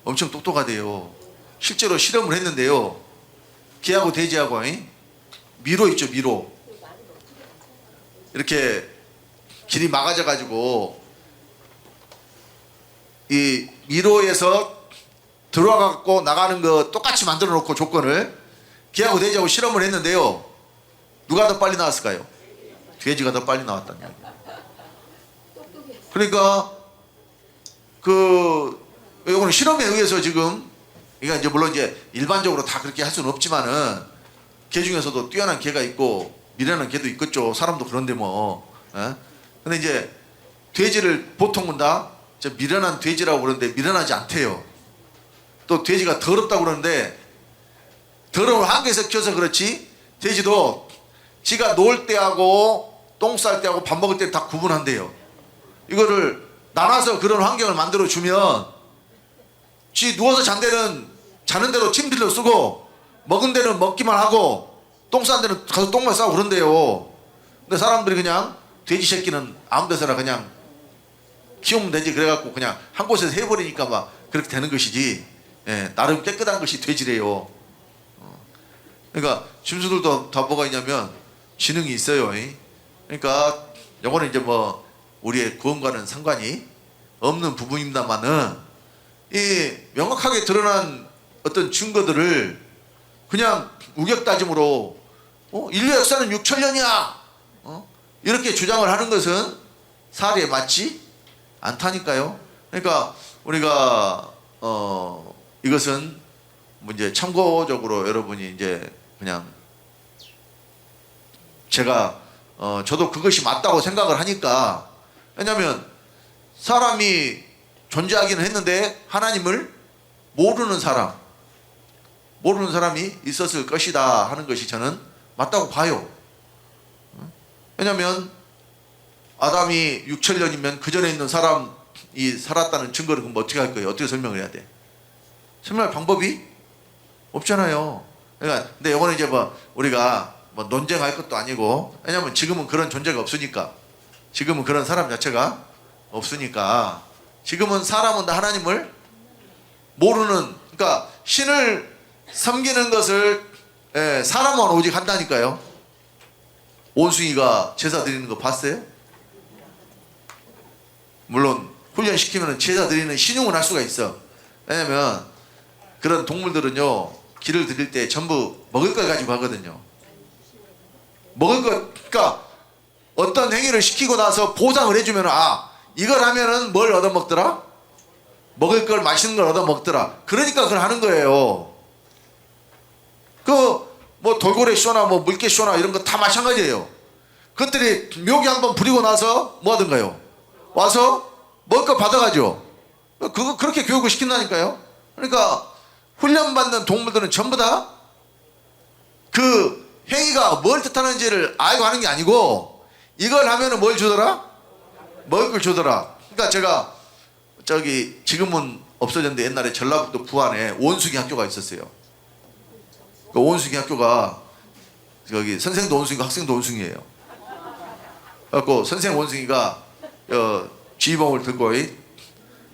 Speaker 2: 엄청 똑똑하대요. 실제로 실험을 했는데요. 개하고 돼지하고 미로 있죠, 미로. 이렇게 길이 막아져 가지고 이 미로에서 들어가고 나가는 거 똑같이 만들어 놓고 조건을 개하고 돼지하고 실험을 했는데요. 누가 더 빨리 나왔을까요? 돼지가 더 빨리 나왔다는 얘기예요. 그러니까 이거는 실험에 의해서 지금, 그러니까 이제 물론 이제 일반적으로 다 그렇게 할 수는 없지만은 개 중에서도 뛰어난 개가 있고 미련한 개도 있겠죠. 사람도 그런데 뭐. 근데 이제 돼지를 보통은 다 미련한 돼지라고 그러는데 미련하지 않대요. 또 돼지가 더럽다고 그러는데 더러운 한계에서 키워서 그렇지 돼지도 지가 놀 때하고 똥 쌀 때하고 밥 먹을 때 다 구분한대요. 이거를 나눠서 그런 환경을 만들어 주면 지 누워서 잔 데는 자는 대로 침실로 쓰고 먹은 데는 먹기만 하고 똥 싼 데는 가서 똥만 싸고 그런대요. 근데 사람들이 그냥 돼지 새끼는 아무 데서나 그냥 키우면 되지 그래갖고 그냥 한 곳에서 해버리니까 막 그렇게 되는 것이지. 나름 깨끗한 것이 돼지래요. 그러니까 짐승들도 다 뭐가 있냐면 지능이 있어요. 그러니까 요거는 이제 뭐 우리의 구원과는 상관이 없는 부분입니다만은 이 명확하게 드러난 어떤 증거들을 그냥 우격다짐으로 인류 역사는 6천년이야 이렇게 주장을 하는 것은 사례에 맞지 않다니까요. 그러니까 우리가 이것은 뭐 이제 참고적으로 여러분이 이제 그냥 제가 저도 그것이 맞다고 생각을 하니까. 왜냐하면 사람이 존재하기는 했는데 하나님을 모르는 사람이 있었을 것이다 하는 것이 저는 맞다고 봐요. 왜냐하면 아담이 6천년이면 그 전에 있는 사람이 살았다는 증거를 그럼 어떻게 할 거예요? 어떻게 설명을 해야 돼? 설명할 방법이 없잖아요. 그러니까 근데 이거는 이제 뭐 우리가 뭐 논쟁할 것도 아니고, 왜냐하면 지금은 그런 존재가 없으니까, 지금은 그런 사람 자체가 없으니까, 지금은 사람은 다 하나님을 모르는, 그러니까 신을 섬기는 것을 사람은 오직 한다니까요. 원숭이가 제사 드리는 거 봤어요? 물론 훈련시키면 제사 드리는 신용을 할 수가 있어. 왜냐면 그런 동물들은요 기를 드릴 때 전부 먹을 걸 가지고 하거든요. 먹을 것, 그러니까 어떤 행위를 시키고 나서 보상을 해주면 이걸 하면은 뭘 얻어먹더라? 먹을 걸, 맛있는 걸 얻어먹더라. 그러니까 그걸 하는 거예요. 뭐 돌고래 쇼나 뭐 물개 쇼나 이런 거 다 마찬가지예요. 그것들이 묘기 한번 부리고 나서 뭐 하던가요? 와서 먹을 거 받아가죠. 그렇게 교육을 시킨다니까요. 그러니까 훈련받는 동물들은 전부 다 그 행위가 뭘 뜻하는지를 알고 하는 게 아니고, 이걸 하면은 뭘 주더라? 먹을 걸 주더라. 그러니까 제가 지금은 없어졌는데 옛날에 전라북도 부안에 원숭이 학교가 있었어요. 그 원숭이 학교가 선생도 원숭이고 학생도 원숭이에요. 그래갖고 선생 원숭이가 지휘봉을 들고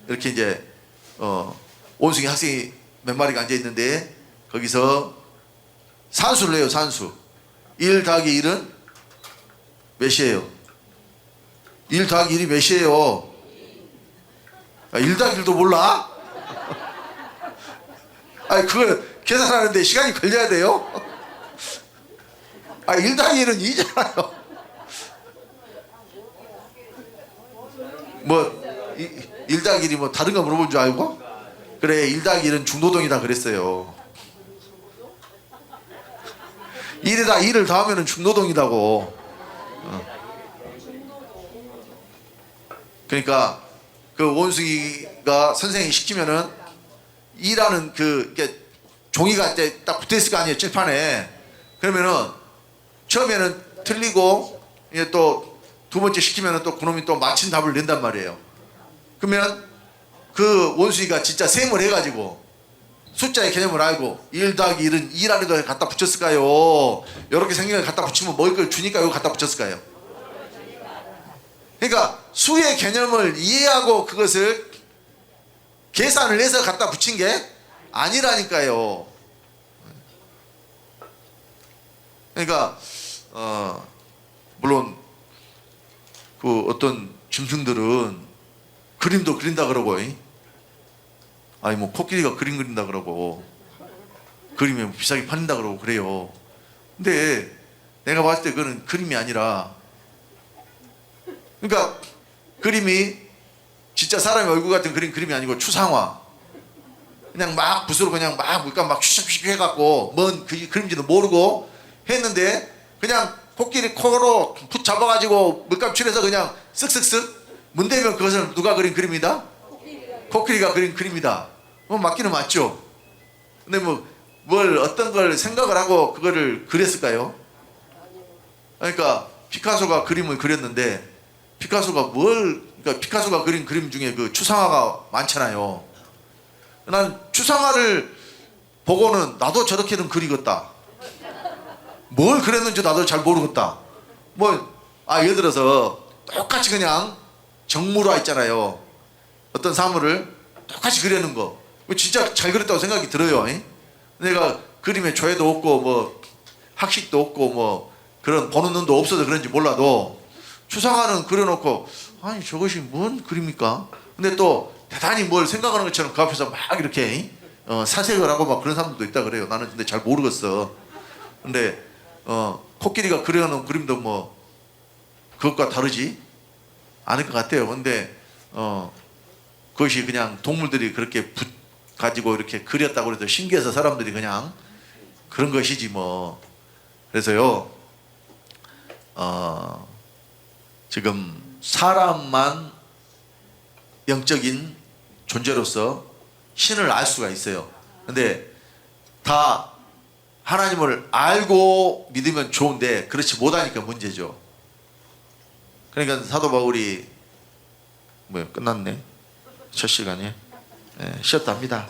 Speaker 2: 이렇게 이제 원숭이 학생이 몇 마리가 앉아 있는데 거기서 산수를 해요. 산수. 1 더하기 1은 몇이에요? 1 더하기 1이 몇이에요? 1 더하기 1도 몰라? 그걸 계산하는데 시간이 걸려야 돼요? 1 더하기 1은 2잖아요. 뭐 1 더하기 1이 뭐 다른 거 물어본 줄 알고? 그래, 1 더하기 1은 중노동이다 그랬어요. 1에다 2를 더하면 중노동이다고. 그러니까 그 원숭이가 선생님이 시키면은 2라는 이게 종이가 이제 딱 붙어 있을 거 아니에요, 칠판에. 그러면은 처음에는 틀리고 이제 또 두 번째 시키면은 또 그놈이 또 맞힌 답을 낸단 말이에요. 그러면 그 원숭이가 진짜 셈을 해가지고 숫자의 개념을 알고 1 더하기 1은 2라는 걸 갖다 붙였을까요? 이렇게 생긴 걸 갖다 붙이면 먹을 걸 주니까 이거 갖다 붙였을까요? 그러니까 수의 개념을 이해하고 그것을 계산을 해서 갖다 붙인 게 아니라니까요. 그러니까 물론 그 어떤 짐승들은 그림도 그린다 그러고, 아니 뭐 코끼리가 그림 그린다 그러고 그림에 비싸게 팔린다 그러고 그래요. 근데 내가 봤을 때 그거는 그림이 아니라, 그러니까 그림이 진짜 사람의 얼굴 같은 그림이 아니고 추상화, 그냥 막 붓으로 그냥 막 물감 막 슉슉 해갖고 뭔 그림인지도 모르고 했는데 그냥 코끼리 코로 붓 잡아가지고 물감 칠해서 그냥 쓱쓱쓱 문대면 그것을 누가 그린 그림이다? 코끼리가 그린 그림이다. 맞기는 맞죠. 근데 뭘 어떤 걸 생각을 하고 그거를 그렸을까요? 그러니까 피카소가 그림을 그렸는데 그러니까 피카소가 그린 그림 중에 그 추상화가 많잖아요. 난 추상화를 보고는 나도 저렇게는 그리겠다. 뭘 그렸는지 나도 잘 모르겠다. 예를 들어서 똑같이 그냥 정물화 있잖아요. 어떤 사물을 똑같이 그리는 거. 진짜 잘 그렸다고 생각이 들어요. 내가 그림에 조예도 없고 학식도 없고 그런 보는 눈도 없어서 그런지 몰라도 추상화는 그려놓고 아니 저것이 뭔 그림입니까? 근데 또 대단히 뭘 생각하는 것처럼 그 앞에서 막 이렇게 사색을 하고 막 그런 사람들도 있다 그래요. 나는 근데 잘 모르겠어. 근데 코끼리가 그려놓은 그림도 그것과 다르지 않을 것 같아요. 근데 그것이 그냥 동물들이 그렇게 붓 가지고 이렇게 그렸다고 해서 신기해서 사람들이 그냥 그런 것이지 뭐. 그래서요 지금 사람만 영적인 존재로서 신을 알 수가 있어요. 근데 다 하나님을 알고 믿으면 좋은데 그렇지 못하니까 문제죠. 그러니까 사도 바울이 끝났네 첫 시간에 쉬었답니다.